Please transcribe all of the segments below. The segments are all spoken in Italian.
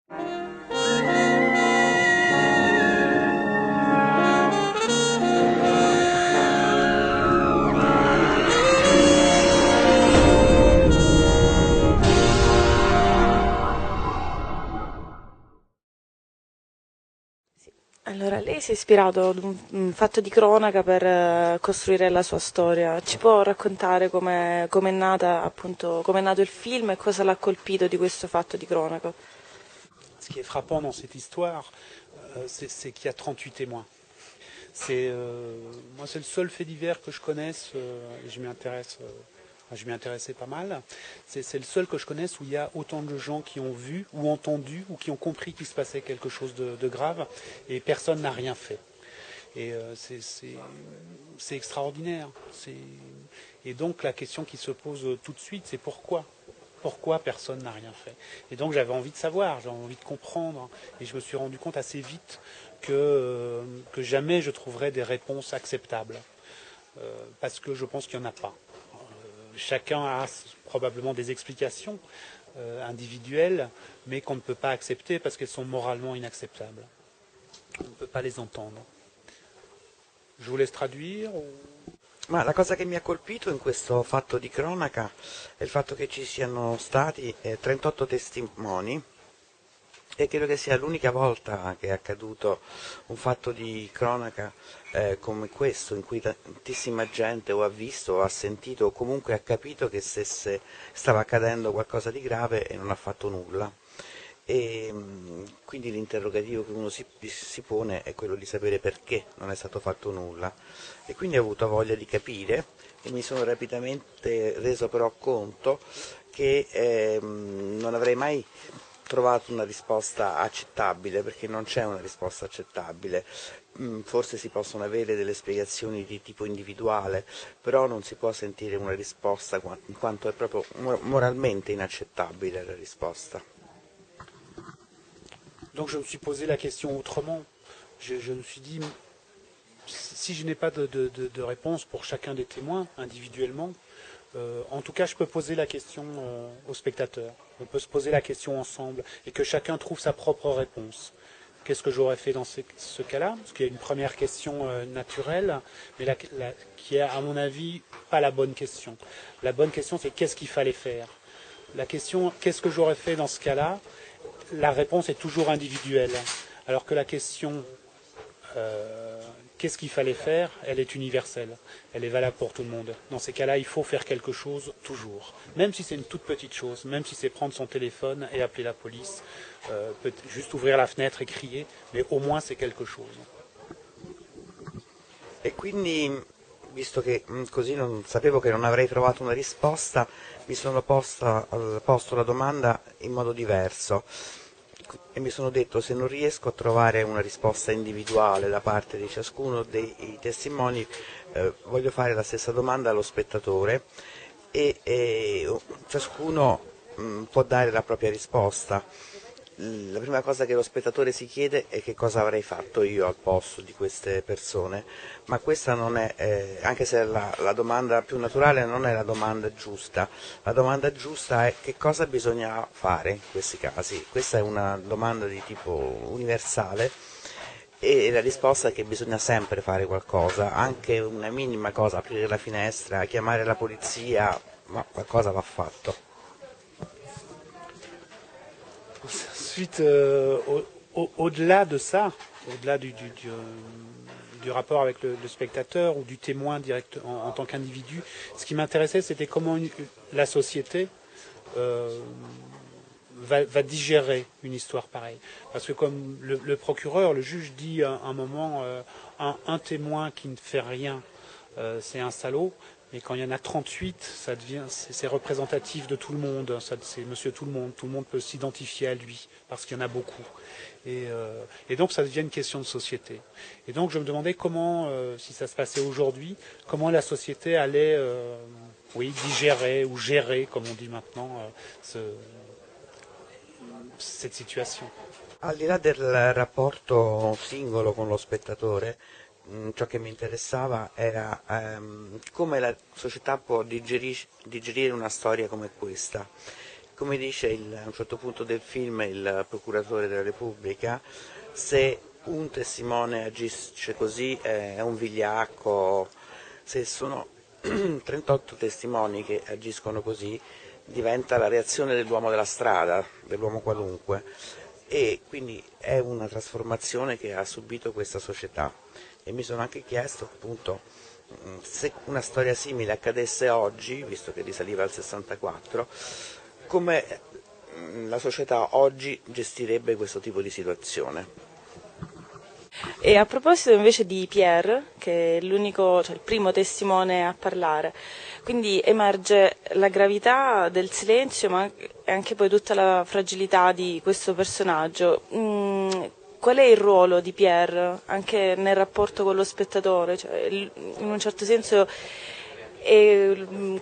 Allora, lei si è ispirato ad un fatto di cronaca per costruire la sua storia. Ci può raccontare come è nata, appunto, come è nato il film e cosa l'ha colpito di questo fatto di cronaca? Ce qui est frappant dans cette histoire, c'est qu'il y a 38 témoins. Moi, c'est le seul fait divers que je connaisse, et je m'y intéresse, enfin, je m'y intéressais pas mal. C'est le seul que je connaisse où il y a autant de gens qui ont vu ou entendu ou qui ont compris qu'il se passait quelque chose de grave et personne n'a rien fait. Et c'est extraordinaire. Et donc la question qui se pose tout de suite, c'est pourquoi? Pourquoi personne n'a rien fait? Et donc j'avais envie de savoir, j'avais envie de comprendre. Et je me suis rendu compte assez vite que jamais je trouverais des réponses acceptables. Parce que je pense qu'il n'y en a pas. Chacun a probablement des explications individuelles, mais qu'on ne peut pas accepter parce qu'elles sont moralement inacceptables. On ne peut pas les entendre. Je vous laisse traduire ou... Ma la cosa che mi ha colpito in questo fatto di cronaca è il fatto che ci siano stati 38 testimoni e credo che sia l'unica volta che è accaduto un fatto di cronaca come questo, in cui tantissima gente o ha visto o ha sentito o comunque ha capito che stava accadendo qualcosa di grave e non ha fatto nulla. E quindi l'interrogativo che uno si pone è quello di sapere perché non è stato fatto nulla. E quindi ho avuto voglia di capire e mi sono rapidamente reso però conto che non avrei mai trovato una risposta accettabile, perché non c'è una risposta accettabile. Forse si possono avere delle spiegazioni di tipo individuale, però non si può sentire una risposta in quanto è proprio moralmente inaccettabile la risposta. Donc je me suis posé la question autrement. Je me suis dit, si je n'ai pas de réponse pour chacun des témoins individuellement, en tout cas je peux poser la question au spectateur. On peut se poser la question ensemble et que chacun trouve sa propre réponse. Qu'est-ce que j'aurais fait dans ce cas-là? Parce qu'il y a une première question naturelle, mais qui est à mon avis pas la bonne question. La bonne question c'est qu'est-ce qu'il fallait faire? La question qu'est-ce que j'aurais fait dans ce cas-là? La réponse est toujours individuelle. Alors que la question qu'est-ce qu'il fallait faire, elle est universelle. Elle est valable pour tout le monde. Dans ces cas-là, il faut faire quelque chose toujours. Même si c'est une toute petite chose, même si c'est prendre son téléphone et appeler la police, juste ouvrir la fenêtre et crier, mais au moins c'est quelque chose. E quindi, visto che così non sapevo che non avrei trovato una risposta, mi sono posto la domanda in modo diverso e mi sono detto: se non riesco a trovare una risposta individuale da parte di ciascuno dei testimoni, voglio fare la stessa domanda allo spettatore e ciascuno può dare la propria risposta. La prima cosa che lo spettatore si chiede è che cosa avrei fatto io al posto di queste persone, ma questa non è, anche se la domanda più naturale non è la domanda giusta. La domanda giusta è che cosa bisogna fare in questi casi. Questa è una domanda di tipo universale e la risposta è che bisogna sempre fare qualcosa, anche una minima cosa, aprire la finestra, chiamare la polizia, ma qualcosa va fatto. Ensuite, au-delà de ça, au-delà du rapport avec le spectateur ou du témoin direct en tant qu'individu, ce qui m'intéressait, c'était comment la société va digérer une histoire pareille. Parce que comme le procureur, le juge dit à un moment, un témoin qui ne fait rien, c'est un salaud. Mais quand il y en a 38, c'est représentatif de tout le monde. C'est monsieur tout le monde peut s'identifier à lui, parce qu'il y en a beaucoup. Et donc ça devient une question de société. Et donc je me demandais comment, si ça se passait aujourd'hui, comment la société allait oui, digérer ou gérer, comme on dit maintenant, cette situation. Al di là del rapporto singolo con lo spettatore, ciò che mi interessava era come la società può digerire una storia come questa. come dice a un certo punto del film il procuratore della Repubblica, se un testimone agisce così è un vigliacco, se sono 38 testimoni che agiscono così diventa la reazione dell'uomo della strada, dell'uomo qualunque, e quindi è una trasformazione che ha subito questa società. E mi sono anche chiesto appunto se una storia simile accadesse oggi, visto che risaliva al 64, come la società oggi gestirebbe questo tipo di situazione. E a proposito invece di Pierre, che è l'unico, cioè il primo testimone a parlare, quindi emerge la gravità del silenzio, ma anche poi tutta la fragilità di questo personaggio. Qual è il ruolo di Pierre anche nel rapporto con lo spettatore? Cioè, in un certo senso è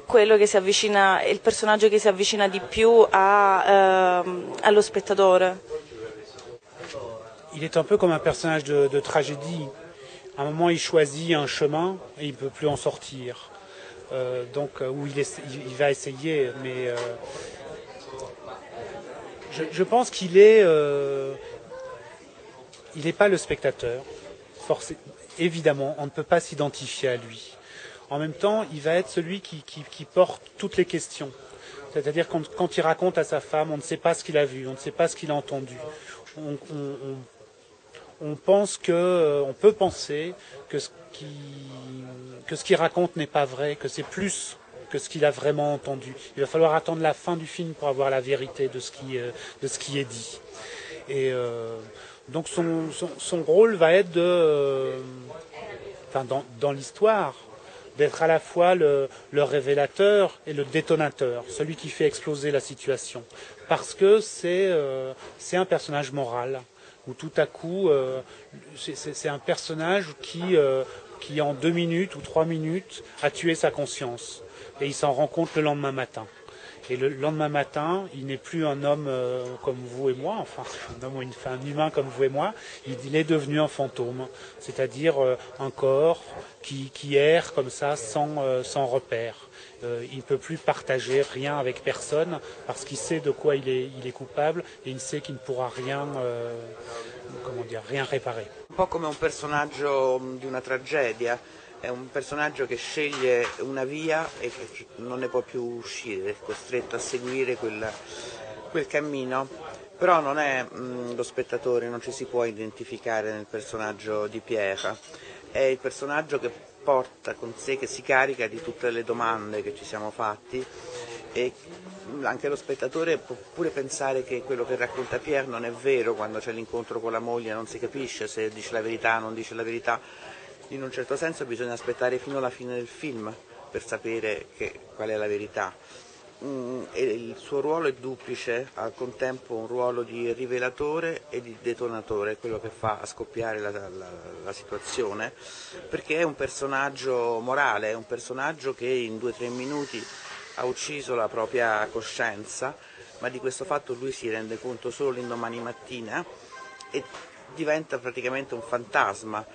quello che si avvicina, è il personaggio che si avvicina di più allo spettatore. Il est un peu comme un personnage de tragédie. À un moment, il choisit un chemin et il ne peut plus en sortir. Où il va essayer, mais je pense qu'il est, il n'est pas le spectateur. Évidemment, on ne peut pas s'identifier à lui. En même temps, il va être celui qui porte toutes les questions. C'est-à-dire quand il raconte à sa femme, on ne sait pas ce qu'il a vu, on ne sait pas ce qu'il a entendu. On peut penser que ce qu'il raconte n'est pas vrai, que c'est plus que ce qu'il a vraiment entendu. Il va falloir attendre la fin du film pour avoir la vérité de ce qui est dit. Et donc son rôle va être dans l'histoire, d'être à la fois le révélateur et le détonateur, celui qui fait exploser la situation. Parce que c'est un personnage moral, où tout à coup, c'est un personnage qui en 2 minutes ou 3 minutes a tué sa conscience. Et il s'en rend compte le lendemain matin. Et le lendemain matin, il n'est plus un homme comme vous et moi, enfin un humain comme vous et moi, il est devenu un fantôme, c'est-à-dire un corps qui erre comme ça sans repère. Il ne peut plus partager rien avec personne parce qu'il sait de quoi il est coupable et il sait qu'il ne pourra rien réparer. Un po' come un personaggio di una tragedia. È un personaggio che sceglie una via e che non ne può più uscire, è costretto a seguire quel cammino, però non è lo spettatore, non ci si può identificare nel personaggio di Pierre, è il personaggio che porta con sé, che si carica di tutte le domande che ci siamo fatti, e anche lo spettatore può pure pensare che quello che racconta Pierre non è vero, quando c'è l'incontro con la moglie non si capisce se dice la verità o non dice la verità. In un certo senso bisogna aspettare fino alla fine del film per sapere qual è la verità. E il suo ruolo è duplice, al contempo un ruolo di rivelatore e di detonatore, quello che fa scoppiare la situazione, perché è un personaggio morale, è un personaggio che in 2-3 minuti ha ucciso la propria coscienza, ma di questo fatto lui si rende conto solo l'indomani mattina e diventa praticamente un fantasma,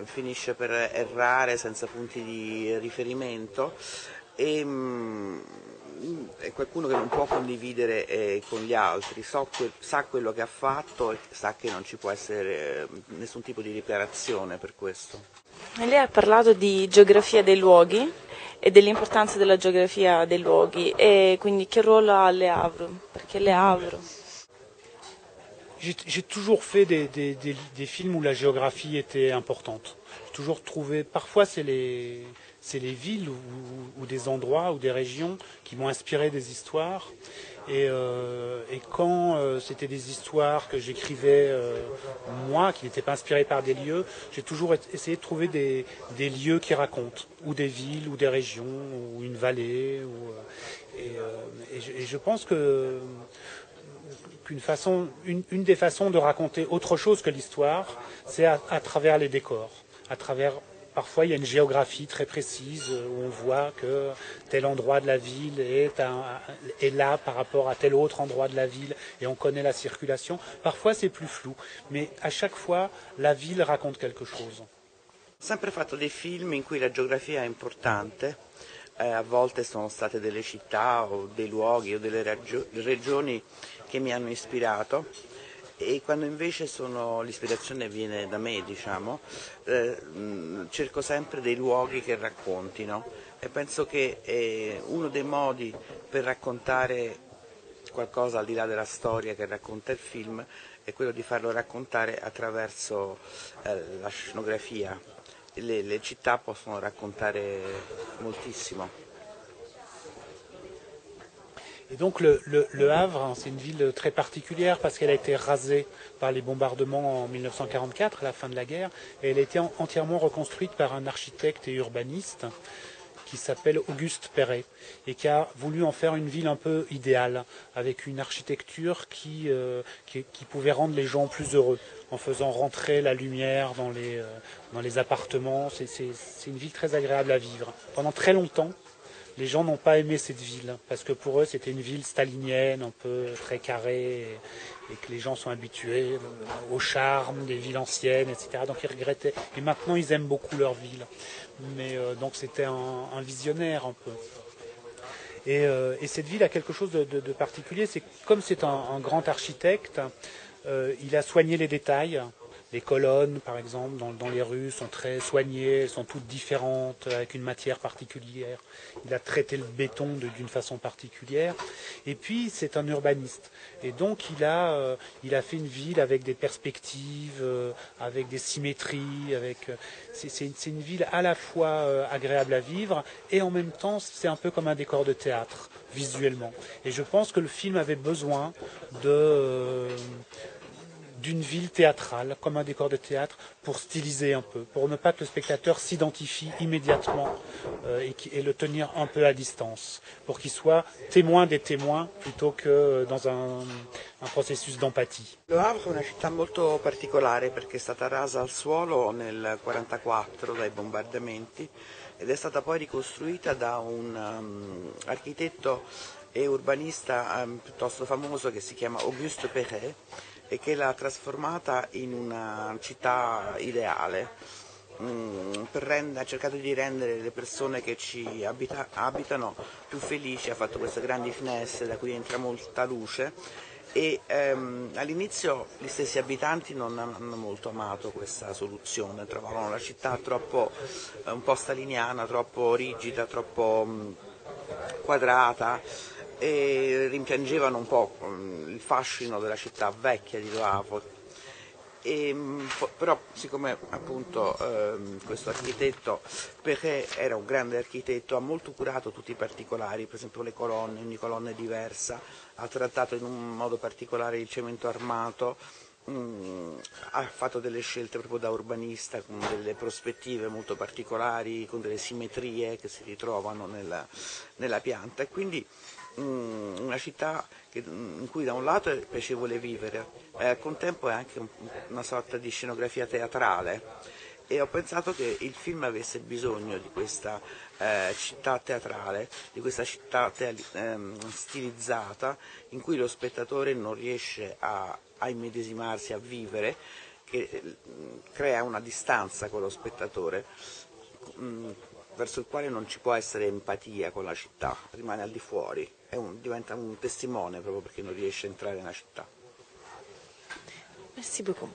finisce per errare senza punti di riferimento e è qualcuno che non può condividere con gli altri, sa quello che ha fatto e sa che non ci può essere nessun tipo di riparazione per questo. Lei ha parlato di geografia dei luoghi e dell'importanza della geografia dei luoghi, e quindi che ruolo ha Le Havre? Perché Le Havre? J'ai toujours fait des films où la géographie était importante. J'ai toujours trouvé, parfois c'est les villes ou des endroits ou des régions qui m'ont inspiré des histoires. Et quand c'était des histoires que j'écrivais moi, qui n'étaient pas inspirées par des lieux, j'ai toujours essayé de trouver des lieux qui racontent, ou des villes, ou des régions, ou une vallée. Et je pense que une des façons de raconter autre chose que l'histoire, c'est à travers les décors, parfois il y a une géographie très précise où on voit que tel endroit de la ville est là par rapport à tel autre endroit de la ville et on connaît la circulation. Parfois c'est plus flou, mais à chaque fois la ville raconte quelque chose. Ho sempre fatto dei film in cui la geografia è importante, a volte sono state delle città o dei luoghi o delle regioni che mi hanno ispirato, e quando invece l'ispirazione viene da me, diciamo, cerco sempre dei luoghi che raccontino, e penso che uno dei modi per raccontare qualcosa al di là della storia che racconta il film è quello di farlo raccontare attraverso la scenografia. Le città possono raccontare moltissimo. Et donc le Havre, hein, c'est une ville très particulière parce qu'elle a été rasée par les bombardements en 1944, à la fin de la guerre, et elle a été entièrement reconstruite par un architecte et urbaniste qui s'appelle Auguste Perret et qui a voulu en faire une ville un peu idéale, avec une architecture qui pouvait rendre les gens plus heureux, en faisant rentrer la lumière dans les appartements. C'est une ville très agréable à vivre. Pendant très longtemps, les gens n'ont pas aimé cette ville, parce que pour eux c'était une ville stalinienne, un peu très carrée, et que les gens sont habitués au charme des villes anciennes, etc. Donc ils regrettaient. Et maintenant ils aiment beaucoup leur ville. Mais donc c'était un visionnaire un peu. Et cette ville a quelque chose de particulier, c'est comme c'est un grand architecte, il a soigné les détails. Les colonnes, par exemple, dans les rues sont très soignées, elles sont toutes différentes, avec une matière particulière. Il a traité le béton d'une façon particulière. Et puis, c'est un urbaniste. Et donc, il a fait une ville avec des perspectives, avec des symétries. C'est une ville à la fois agréable à vivre, et en même temps, c'est un peu comme un décor de théâtre, visuellement. Et je pense que le film avait besoin d'une ville théâtrale, comme un décor de théâtre, pour styliser un peu, pour ne pas que le spectateur s'identifie immédiatement et le tenir un peu à distance, pour qu'il soit témoin des témoins plutôt que dans un processus d'empathie. Le Havre è una città molto particolare perché è stata rasa al suolo nel 1944 dai bombardamenti ed è stata poi ricostruita da un architetto e urbanista piuttosto famoso che si chiama Auguste Perret, e che l'ha trasformata in una città ideale. Ha cercato di rendere le persone che ci abitano più felici, ha fatto queste grandi finestre da cui entra molta luce, e all'inizio gli stessi abitanti non hanno molto amato questa soluzione, trovavano la città troppo un po' staliniana, troppo rigida, troppo quadrata, e rimpiangevano un po' il fascino della città vecchia di Le Havre. Però siccome appunto questo architetto, perché era un grande architetto, ha molto curato tutti i particolari, per esempio le colonne, ogni colonna è diversa, ha trattato in un modo particolare il cemento armato, ha fatto delle scelte proprio da urbanista, con delle prospettive molto particolari, con delle simmetrie che si ritrovano nella pianta, e quindi una città in cui da un lato è piacevole vivere e al contempo è anche una sorta di scenografia teatrale, e ho pensato che il film avesse bisogno di questa città teatrale, di questa città stilizzata, in cui lo spettatore non riesce a immedesimarsi, a vivere, che crea una distanza con lo spettatore, verso il quale non ci può essere empatia con la città, rimane al di fuori, diventa un testimone proprio perché non riesce a entrare nella città. Merci beaucoup.